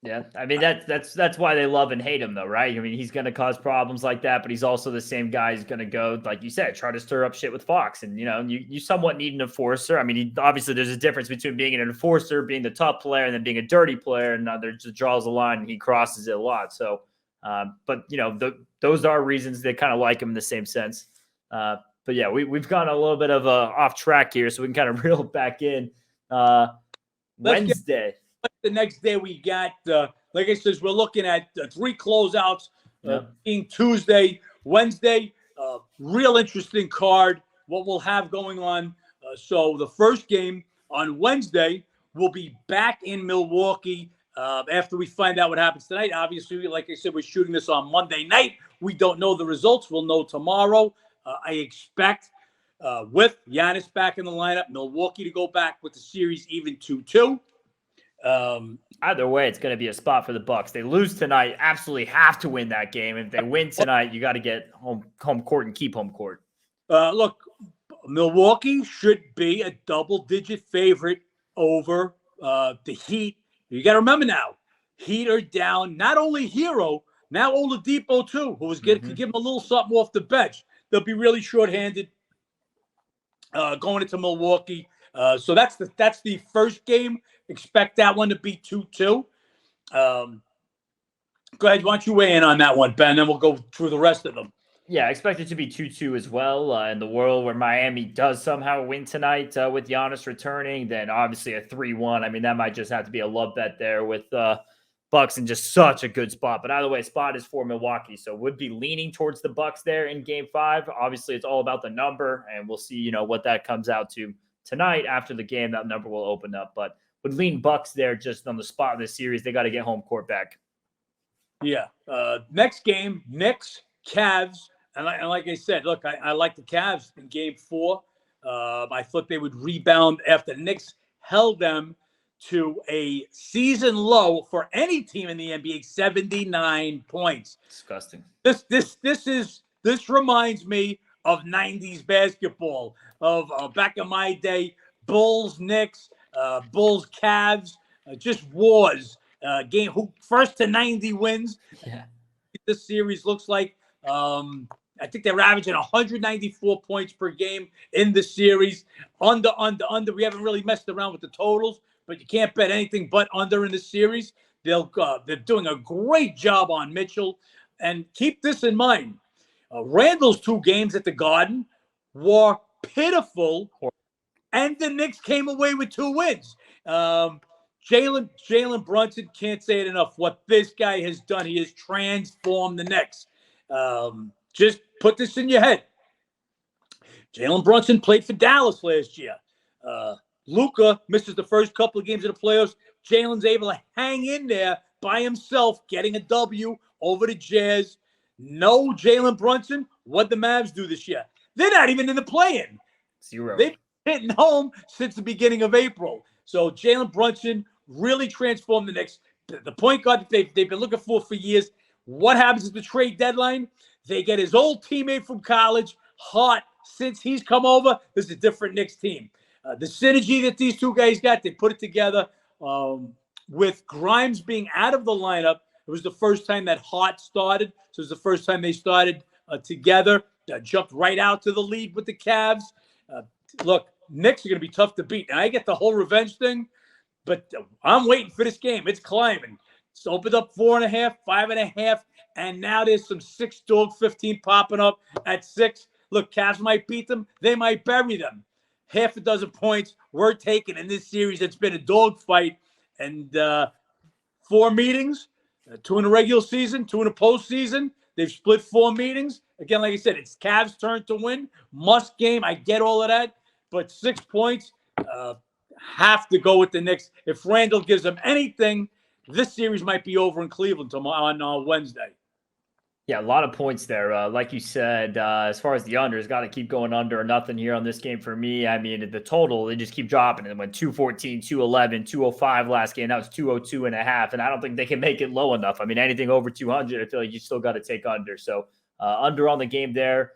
[SPEAKER 1] Yeah, I mean that's why they love and hate him, though, right? I mean, he's going to cause problems like that, but he's also the same guy who's going to go, like you said, try to stir up shit with Fox. And you somewhat need an enforcer. I mean, obviously there's a difference between being an enforcer, being the tough player, and then being a dirty player. And there just draws a line, and he crosses it a lot. So, but those are reasons they kind of like him in the same sense. But yeah, we've gone a little bit of off track here, so we can kind of reel back in. Wednesday.
[SPEAKER 2] The next day we got, like I said, we're looking at 3 closeouts being Tuesday, Wednesday. Real interesting card, what we'll have going on. So the first game on Wednesday will be back in Milwaukee after we find out what happens tonight. Obviously, like I said, we're shooting this on Monday night. We don't know the results. We'll know tomorrow. I expect with Giannis back in the lineup, Milwaukee to go back with the series even 2-2.
[SPEAKER 1] Either way, it's going to be a spot for the Bucks. They lose tonight, absolutely have to win that game. If they win tonight, you got to get home court and keep home court.
[SPEAKER 2] Look, Milwaukee should be a double-digit favorite over the Heat. You got to remember now, Heat are down not only Hero, now Oladipo too, who was could give them a little something off the bench. They'll be really shorthanded going into Milwaukee. So that's the first game. Expect that one to be 2-2. Go ahead. Why don't you weigh in on that one, Ben? Then we'll go through the rest of them.
[SPEAKER 1] Yeah, I expect it to be 2-2 as well. In the world where Miami does somehow win tonight with Giannis returning, then obviously a 3-1. I mean, that might just have to be a love bet there with Bucks in just such a good spot. But either way, spot is for Milwaukee. So would be leaning towards the Bucks there in game 5. Obviously, it's all about the number, and we'll see, what that comes out to tonight after the game. That number will open up. But would lean Bucks there just on the spot in the series. They got to get home court back.
[SPEAKER 2] Yeah. Next game, Knicks, Cavs. And like I said, look, I like the Cavs in game 4. I thought they would rebound after the Knicks held them to a season low for any team in the NBA, 79 points.
[SPEAKER 1] Disgusting.
[SPEAKER 2] This reminds me of 90s basketball, of back in my day, Bulls, Knicks, Bulls, Cavs, just wars. Game who first to 90 wins.
[SPEAKER 1] Yeah.
[SPEAKER 2] This series looks like I think they're averaging 194 points per game in the series. Under. We haven't really messed around with the totals, but you can't bet anything but under in the series. They're doing a great job on Mitchell. And keep this in mind. Randall's 2 games at the Garden were pitiful, and the Knicks came away with 2 wins. Jalen Brunson, can't say it enough. What this guy has done, he has transformed the Knicks. Just put this in your head. Jalen Brunson played for Dallas last year. Luka misses the first couple of games of the playoffs. Jalen's able to hang in there by himself, getting a W over the Jazz. No Jalen Brunson. What'd the Mavs do this year? They're not even in the play-in.
[SPEAKER 1] 0.
[SPEAKER 2] They've been hitting home since the beginning of April. So Jalen Brunson really transformed the Knicks. The point guard that they've been looking for years. What happens at the trade deadline? They get his old teammate from college, Hart. Since he's come over, this is a different Knicks team. The synergy that these 2 guys got, they put it together. With Grimes being out of the lineup, it was the first time that Hart started. So it was the first time they started together. Jumped right out to the lead with the Cavs. Look, Knicks are going to be tough to beat. And I get the whole revenge thing, but I'm waiting for this game. It's climbing. It's opened up 4.5, 5.5, and now there's some 6-dog 15 popping up at 6. Look, Cavs might beat them. They might bury them. Half a dozen points were taken in this series. It's been a dogfight, and 4 meetings, 2 in the regular season, 2 in the postseason. They've split 4 meetings. Again, like I said, it's Cavs' turn to win. Must game. I get all of that, but 6 points have to go with the Knicks. If Randall gives them anything, this series might be over in Cleveland on Wednesday.
[SPEAKER 1] Yeah, a lot of points there. Like you said, as far as the unders, got to keep going under or nothing here on this game for me. I mean, the total, they just keep dropping. It went 214, 211, 205 last game. Now it's 202.5, and I don't think they can make it low enough. I mean, anything over 200, I feel like you still got to take under. So under on the game there.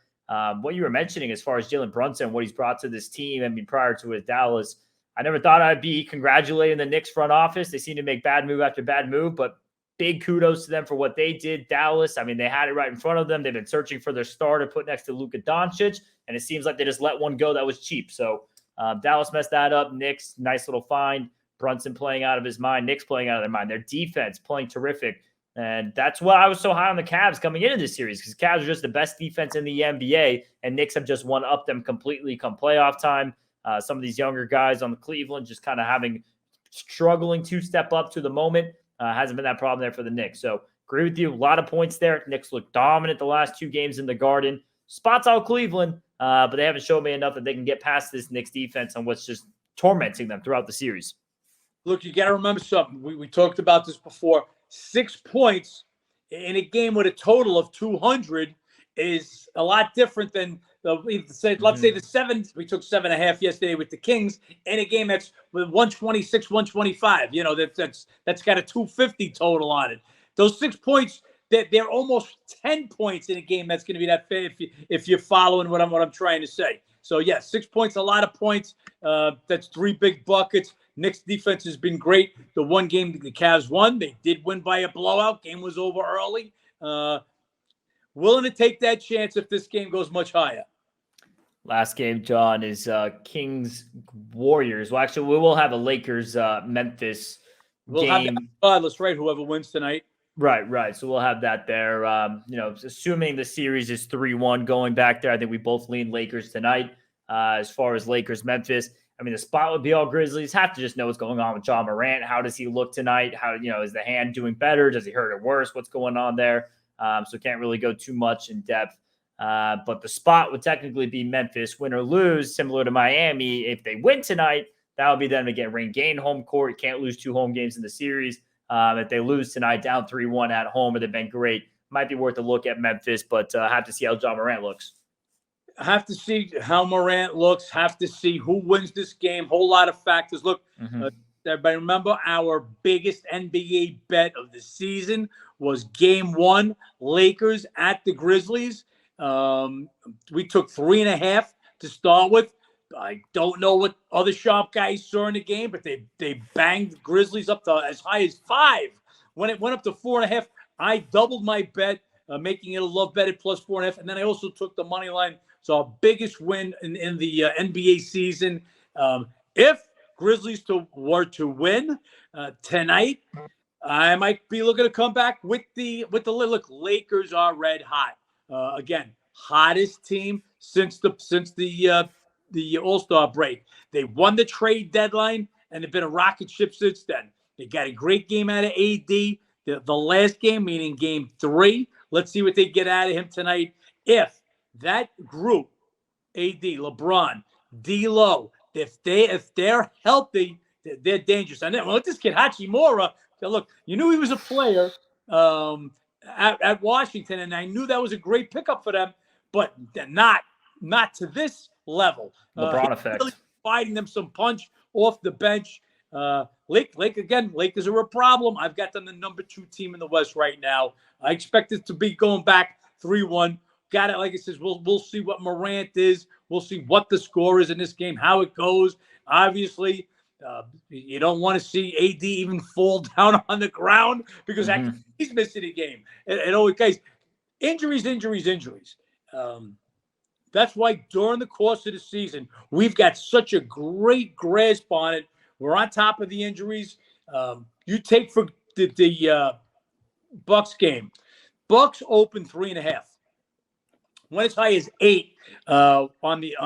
[SPEAKER 1] What you were mentioning as far as Jalen Brunson, what he's brought to this team, I mean, prior to his Dallas, I never thought I'd be congratulating the Knicks front office. They seem to make bad move after bad move, but big kudos to them for what they did. Dallas, I mean, they had it right in front of them. They've been searching for their star to put next to Luka Doncic, and it seems like they just let one go that was cheap. So Dallas messed that up. Knicks, nice little find. Brunson playing out of his mind. Knicks playing out of their mind. Their defense playing terrific. And that's why I was so high on the Cavs coming into this series, because Cavs are just the best defense in the NBA, and Knicks have just one-upped them completely come playoff time. Some of these younger guys on the Cleveland just kind of struggling to step up to the moment. Hasn't been that problem there for the Knicks. So agree with you. A lot of points there. Knicks look dominant the last 2 games in the Garden. Spots out Cleveland, but they haven't shown me enough that they can get past this Knicks defense and what's just tormenting them throughout the series.
[SPEAKER 2] Look, you got to remember something. We talked about this before. 6 points in a game with a total of 200 is a lot different than let's say the 7. We took 7.5 yesterday with the Kings in a game that's with 126, 125. That's got a 250 total on it. Those 6 points, they're almost 10 points in a game that's going to be that fair if you're following what I'm trying to say. So yeah, 6 points, a lot of points. That's 3 big buckets. Knicks defense has been great. The one game the Cavs won, they did win by a blowout. Game was over early. Willing to take that chance if this game goes much higher.
[SPEAKER 1] Last game, John, is Kings Warriors. Well, actually, we will have a Lakers Memphis
[SPEAKER 2] We'll
[SPEAKER 1] game.
[SPEAKER 2] have that regardless, right? Whoever wins tonight.
[SPEAKER 1] Right. So we'll have that there. Assuming the series is 3-1 going back there, I think we both lean Lakers tonight. As far as Lakers Memphis, I mean, the spot would be all Grizzlies. Have to just know what's going on with John Morant. How does he look tonight? How, is the hand doing better? Does he hurt it worse? What's going on there? So can't really go too much in depth. But the spot would technically be Memphis, win or lose, similar to Miami. If they win tonight, that would be them to regain home court. You can't lose 2 home games in the series. If they lose tonight, down 3-1 at home, it'd have been great. Might be worth a look at Memphis, but have to see how John Morant looks.
[SPEAKER 2] Have to see how Morant looks. Have to see who wins this game. Whole lot of factors. Look, everybody remember our biggest NBA bet of the season was Game 1, Lakers at the Grizzlies. We took 3.5 to start with. I don't know what other sharp guys saw in the game, but they banged the Grizzlies up to as high as 5. When it went up to 4.5, I doubled my bet, making it a love bet at plus 4.5, and then I also took the money line. So our biggest win in the NBA season. If Grizzlies were to win tonight, I might be looking to come back with the look. Lakers are red hot. Again, hottest team since the All-Star break. They won the trade deadline, and they've been a rocket ship since then. They got a great game out of AD. The last game, meaning Game 3. Let's see what they get out of him tonight. If that group, AD, LeBron, D'Lo, if they're healthy, they're dangerous. And then with this kid Hachimura, look, you knew he was a player at Washington, and I knew that was a great pickup for them, but not to this level.
[SPEAKER 1] LeBron effect.
[SPEAKER 2] Really providing them some punch off the bench. Lakers are a problem. I've got them the number 2 team in the West right now. I expect it to be going back 3-1. Got it. Like I says, we'll see what Morant is. We'll see what the score is in this game, how it goes. Obviously, you don't want to see AD even fall down on the ground because he's missing a game. And always, guys, injuries. That's why during the course of the season, we've got such a great grasp on it. We're on top of the injuries. You take for the Bucks game. Bucks open 3.5. Went as high as 8 on the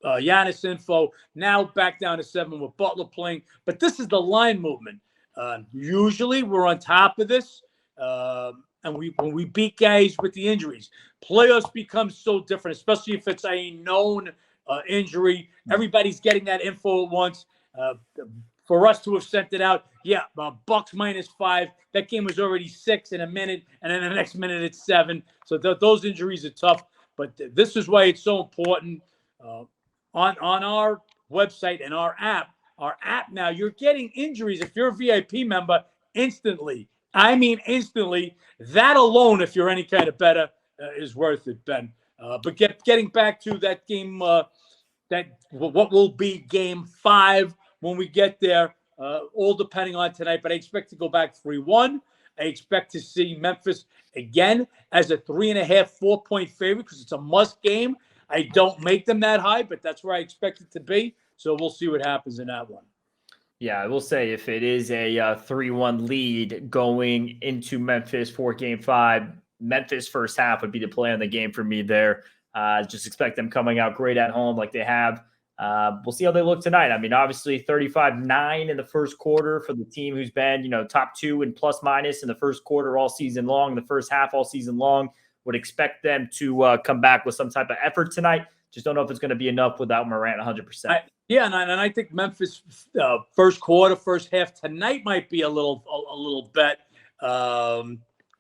[SPEAKER 2] Giannis info. Now back down to 7 with Butler playing. But this is the line movement. Usually we're on top of this. And when we beat guys with the injuries, playoffs become so different, especially if it's a known injury. Everybody's getting that info at once. For us to have sent it out, Bucks -5. That game was already 6 in a minute, and then the next minute it's 7. So those injuries are tough. But this is why it's so important. On our website and our app now, you're getting injuries if you're a VIP member instantly. I mean, instantly. That alone, if you're any kind of better, is worth it, Ben. But getting back to that game, what will be Game 5 when we get there, all depending on tonight. But I expect to go back 3-1. I expect to see Memphis again as a 3.5, 4-point favorite because it's a must game. I don't make them that high, but that's where I expect it to be. So we'll see what happens in that one.
[SPEAKER 1] Yeah, I will say if it is a 3-1 lead going into Memphis for Game 5, Memphis first half would be the play on the game for me there. Just expect them coming out great at home like they have. We'll see how they look tonight. I mean, obviously 35-9 in the first quarter for the team who's been, top 2 in plus minus in the first quarter all season long, the first half all season long. Would expect them to come back with some type of effort tonight. Just don't know if it's going to be enough without Morant 100%.
[SPEAKER 2] And I think Memphis first quarter, first half tonight might be a little bet.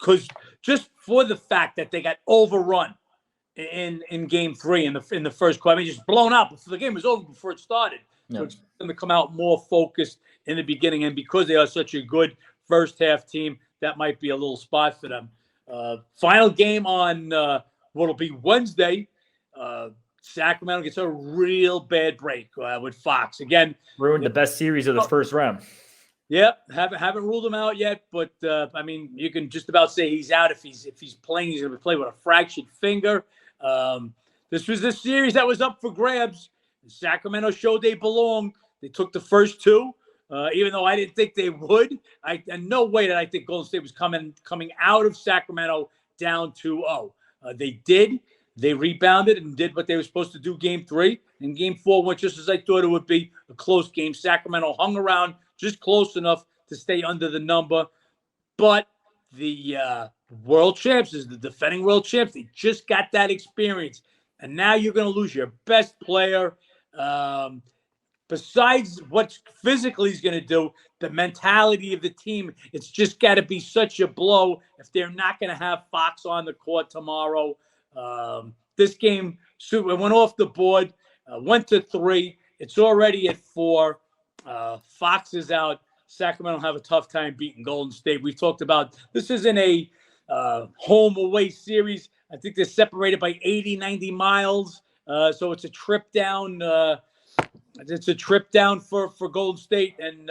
[SPEAKER 2] because just for the fact that they got overrun in game 3 in the first quarter. I mean, just blown out before the game was over before it started.
[SPEAKER 1] Yeah.
[SPEAKER 2] So expect them to come out more focused in the beginning, and because they are such a good first half team, that might be a little spot for them. Final game on what'll be Wednesday. Sacramento gets a real bad break with Fox again.
[SPEAKER 1] Ruined the best series of the first round.
[SPEAKER 2] Yep, haven't ruled him out yet, but I mean, you can just about say he's out. If he's playing, he's going to play with a fractured finger. This was the series that was up for grabs. Sacramento showed they belong. They took the first 2, even though I didn't think they would. And no way did I think Golden State was coming out of Sacramento down 2-0. They did. They rebounded and did what they were supposed to do game 3. And game 4 went just as I thought it would be, a close game. Sacramento hung around just close enough to stay under the number. But the world champs, is the defending world champs, they just got that experience. And now you're going to lose your best player. Besides what physically he's going to do, the mentality of the team, it's just got to be such a blow if they're not going to have Fox on the court tomorrow. This game went off the board, went to 3. It's already at 4. Fox is out. Sacramento have a tough time beating Golden State. We've talked about this isn't a home away series. I think they're separated by 80, 90 miles. So it's a trip down. It's a trip down for Golden State. And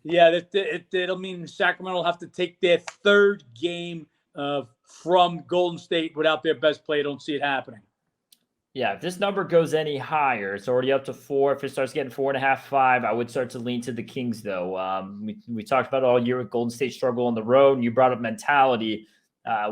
[SPEAKER 2] it'll mean Sacramento will have to take their 3rd game from Golden State without their best player. I don't see it happening.
[SPEAKER 1] Yeah, if this number goes any higher, it's already up to 4. If it starts getting 4.5, 5, I would start to lean to the Kings, though. We talked about it all year with Golden State struggle on the road, and you brought up mentality.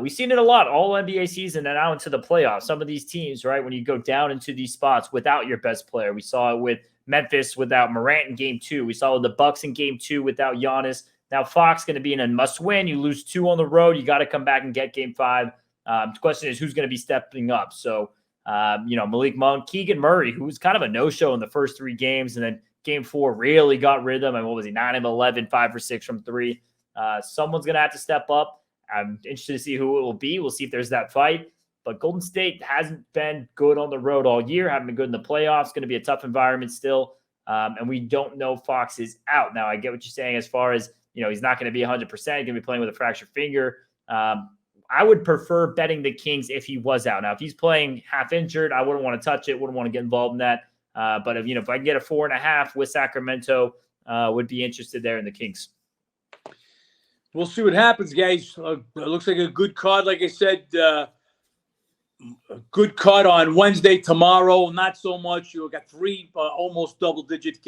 [SPEAKER 1] We've seen it a lot all NBA season and out into the playoffs. Some of these teams, right, when you go down into these spots without your best player. We saw it with Memphis without Morant in game 2. We saw it with the Bucks in game 2 without Giannis. Now Fox going to be in a must-win. You lose 2 on the road. You got to come back and get game 5. The question is who's going to be stepping up. So, Malik Monk, Keegan Murray, who was kind of a no-show in the first 3 games, and then game 4 really got rid of him. And what was he, 9 of 11, 5 for 6 from 3. Someone's going to have to step up. I'm interested to see who it will be. We'll see if there's that fight. But Golden State hasn't been good on the road all year, haven't been good in the playoffs. Going to be a tough environment still. And we don't know Fox is out. Now, I get what you're saying as far as, he's not going to be 100%. He's going to be playing with a fractured finger. I would prefer betting the Kings if he was out. Now, if he's playing half injured, I wouldn't want to touch it, wouldn't want to get involved in that. But if I can get a 4.5 with Sacramento, would be interested there in the Kings.
[SPEAKER 2] We'll see what happens, guys. It looks like a good card. Like I said, a good card on Wednesday. Tomorrow, not so much. You got 3 almost double-digit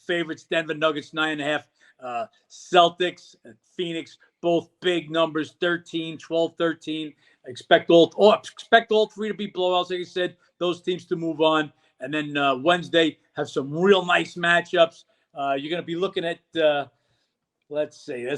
[SPEAKER 2] favorites. Denver Nuggets, 9.5. Celtics, Phoenix, both big numbers, 13, 12, 13. Expect all 3 to be blowouts. Like I said, those teams to move on. And then Wednesday, have some real nice matchups. You're going to be looking at let's say, I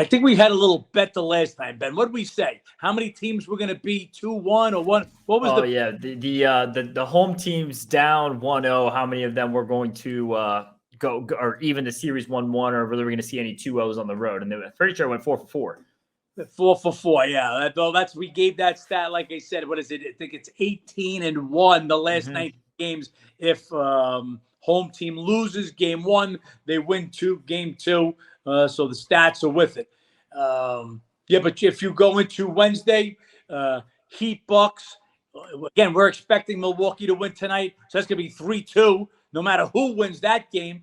[SPEAKER 2] think we had a little bet the last time, Ben. What did we say? How many teams were going to be 2-1 or 1? What was
[SPEAKER 1] the home teams down 1-0? How many of them were going to go, or even the series 1-1, or whether we're going to see any 2-0s on the road? And I'm pretty sure it went 4 for 4.
[SPEAKER 2] 4 for 4, yeah. That's we gave that stat. Like I said, what is it? I think it's 18-1 the last 9 games. If home team loses game 1, they win game 2. So the stats are with it. But if you go into Wednesday, Heat Bucks, again, we're expecting Milwaukee to win tonight. So that's going to be 3-2, no matter who wins that game.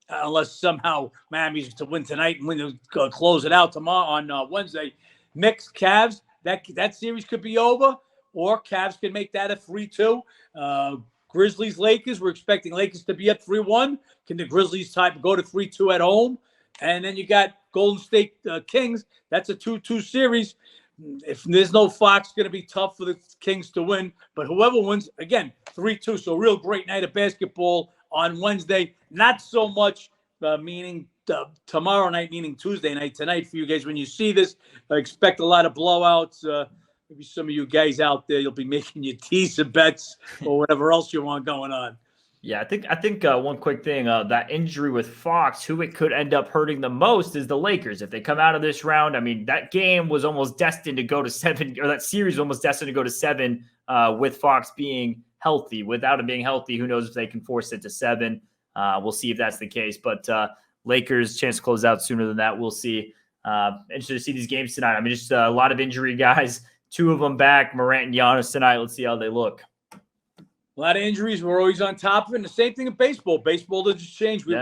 [SPEAKER 2] Unless somehow Miami's to win tonight and close it out tomorrow on Wednesday. Knicks, Cavs, that series could be over, or Cavs could make that a 3-2. Grizzlies, Lakers, we're expecting Lakers to be up 3-1. Can the Grizzlies go to 3-2 at home? And then you got Golden State Kings. That's a 2-2 series. If there's no Fox, it's going to be tough for the Kings to win. But whoever wins, again, 3-2. So real great night of basketball on Wednesday. Not so much meaning tomorrow night, meaning Tuesday night. Tonight for you guys, when you see this, expect a lot of blowouts. Maybe some of you guys out there, you'll be making your teaser bets or whatever else you want going on.
[SPEAKER 1] Yeah, I think one quick thing, that injury with Fox, who it could end up hurting the most is the Lakers. If they come out of this round, I mean, that game was almost destined to go to 7, or that series was almost destined to go to 7 with Fox being healthy. Without him being healthy, who knows if they can force it to 7. We'll see if that's the case. But Lakers chance to close out sooner than that. We'll see. Interested to see these games tonight. I mean, just a lot of injury guys. 2 of them back, Morant and Giannis tonight. Let's see how they look.
[SPEAKER 2] A lot of injuries. We're always on top of it. And the same thing in baseball. Baseball doesn't change. We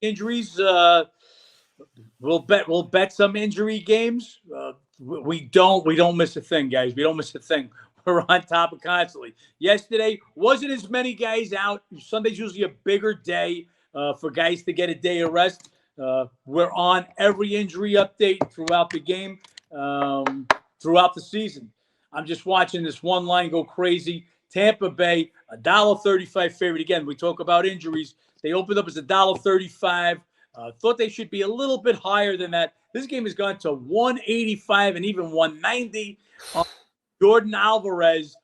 [SPEAKER 2] injuries. We'll bet some injury games. We don't miss a thing, guys. We don't miss a thing. We're on top of constantly. Yesterday wasn't as many guys out. Sunday's usually a bigger day for guys to get a day of rest. We're on every injury update throughout the game, throughout the season. I'm just watching this one line go crazy. Tampa Bay, $1.35 favorite. Again, we talk about injuries. They opened up as $1.35. Thought they should be a little bit higher than that. This game has gone to 185 and even 190. Jordan Alvarez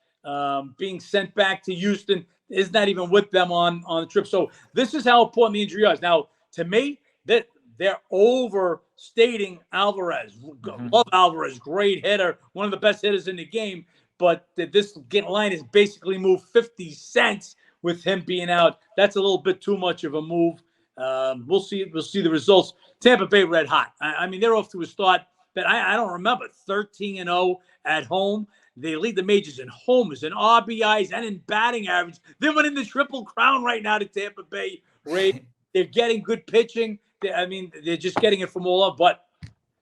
[SPEAKER 2] being sent back to Houston is not even with them on the trip. So this is how important the injury is. Now, to me, that they're overstating Alvarez. Love Alvarez, great hitter, one of the best hitters in the game. But this line has basically moved 50 cents with him being out. That's a little bit too much of a move. We'll see the results. Tampa Bay red hot. I mean, they're off to a start that I don't remember. 13-0 at home. They lead the majors in homers and RBIs and in batting average. They're winning the Triple Crown right now to Tampa Bay Rays. They're getting good pitching. They're just getting it from all up. But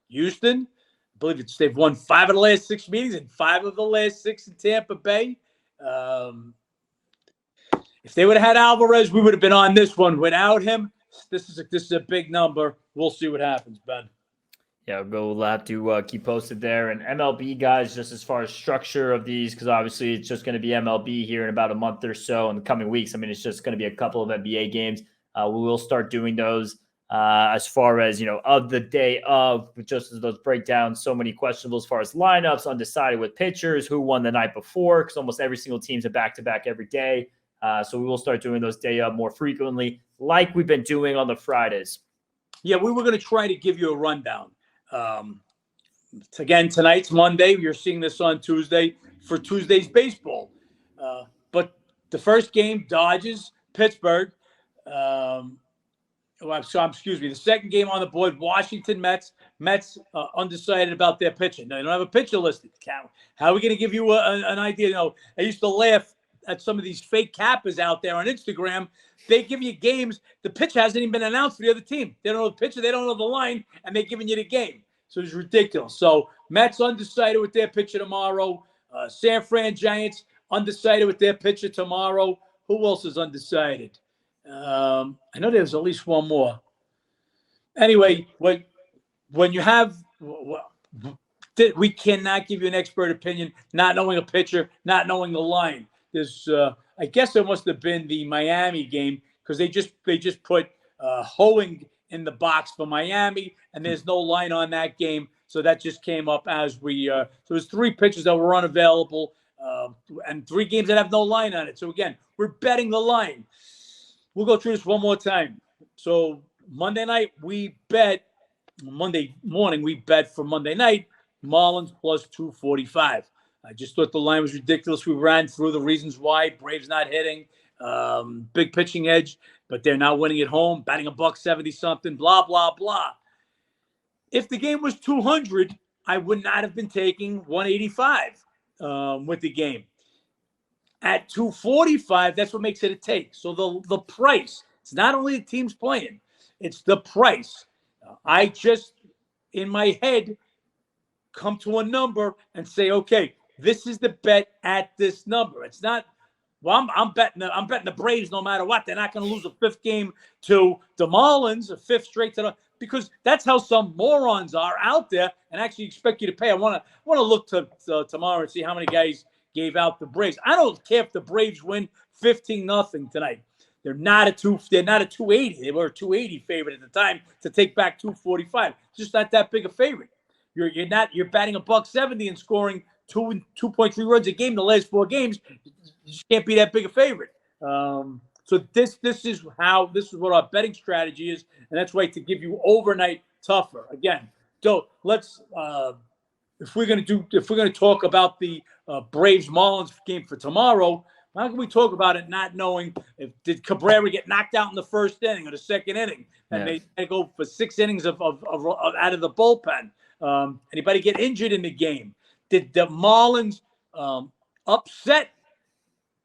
[SPEAKER 2] Houston, I believe they've won 5 of the last 6 meetings and 5 of the last 6 in Tampa Bay. If they would have had Alvarez, we would have been on this one. Without him, this is a big number. We'll see what happens, Ben.
[SPEAKER 1] Yeah, we'll have to keep posted there. And MLB guys, just as far as structure of these, because obviously it's just going to be MLB here in about a month or so in the coming weeks. I mean, it's just going to be a couple of NBA games. We will start doing those as far as, of the day of, just as those breakdowns, so many questionable as far as lineups, undecided with pitchers, who won the night before, because almost every single team's a back-to-back every day. So we will start doing those day of more frequently, like we've been doing on the Fridays.
[SPEAKER 2] Yeah, we were going to try to give you a rundown. Again, tonight's Monday. You're seeing this on Tuesday for Tuesday's baseball. But the first game, Dodgers, Pittsburgh. Excuse me. The second game on the board, Washington Mets. Mets undecided about their pitching. Now, they don't have a pitcher listed. How are we going to give you an idea? I used to laugh at some of these fake cappers out there on Instagram. They give you games. The pitch hasn't even been announced for the other team. They don't know the pitcher. They don't know the line, and they're giving you the game. So it's ridiculous. So Mets undecided with their pitcher tomorrow. San Fran Giants undecided with their pitcher tomorrow. Who else is undecided? I know there's at least one more. Anyway, when you have we cannot give you an expert opinion, not knowing a pitcher, not knowing the line. There's, I guess it must have been the Miami game because they just put Hoeing in the box for Miami, and there's no line on that game, so that just came up as we. So there's 3 pitchers that were unavailable, and 3 games that have no line on it. So again, we're betting the line. We'll go through this one more time. So Monday night we bet. Monday morning we bet for Monday night Marlins plus 245. I just thought the line was ridiculous. We ran through the reasons why. Braves not hitting, big pitching edge, but they're now winning at home, batting $170 something, blah, blah, blah. If the game was 200, I would not have been taking 185 with the game. At 245, that's what makes it a take. So the price, it's not only the teams playing, it's the price. I just, in my head, come to a number and say, okay, this is the bet at this number. It's not, well, I'm betting the Braves no matter what. They're not going to lose a 5th game to the Marlins, a 5th straight to the, because that's how some morons are out there and actually expect you to pay. I want to look to tomorrow and see how many guys gave out the Braves. I don't care if the Braves win 15-0 tonight. They're not a 280. They were a 280 favorite at the time to take back 245. It's just not that big a favorite. You're batting $170 and scoring 2.3 runs a game the last 4 games. You just can't be that big a favorite. So this is what our betting strategy is, and that's right to give you overnight tougher. Again, let's if we're gonna talk about the Braves Marlins game for tomorrow, how can we talk about it not knowing did Cabrera get knocked out in the first inning or the second inning, and they go for 6 innings of out of the bullpen? Anybody get injured in the game? Did the Marlins upset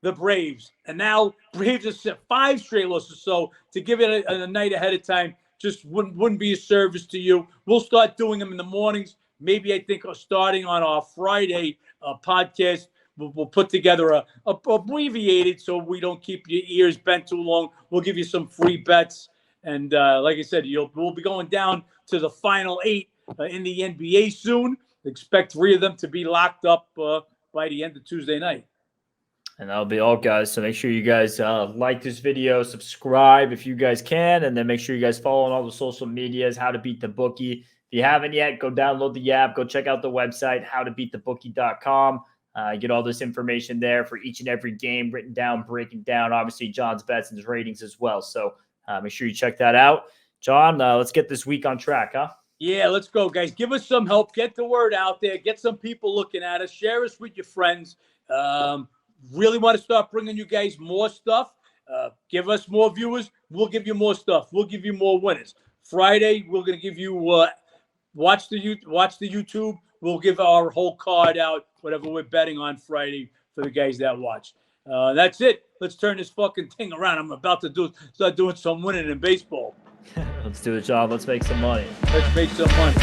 [SPEAKER 2] the Braves? And now Braves have set 5 straight losses. So to give it a night ahead of time just wouldn't be a service to you. We'll start doing them in the mornings. Maybe I think starting on our Friday podcast, we'll put together a abbreviated so we don't keep your ears bent too long. We'll give you some free bets. And like I said, we'll be going down to the final 8 in the NBA soon. Expect 3 of them to be locked up by the end of Tuesday night.
[SPEAKER 1] And that'll be all, guys. So make sure you guys like this video, subscribe if you guys can, and then make sure you guys follow on all the social medias, How to Beat the Bookie. If you haven't yet, go download the app. Go check out the website, howtobeatthebookie.com. Get all this information there for each and every game written down, breaking down, obviously, John's bets and his ratings as well. So make sure you check that out. John, let's get this week on track, huh?
[SPEAKER 2] Yeah, let's go, guys. Give us some help. Get the word out there. Get some people looking at us. Share us with your friends. Really want to start bringing you guys more stuff. Give us more viewers. We'll give you more stuff. We'll give you more winners. Friday, we're going to give you watch the YouTube. We'll give our whole card out, whatever we're betting on Friday for the guys that watch. That's it. Let's turn this fucking thing around. I'm about to start doing some winning in baseball.
[SPEAKER 1] Let's do it, John. Let's make some money.
[SPEAKER 2] Let's make some money.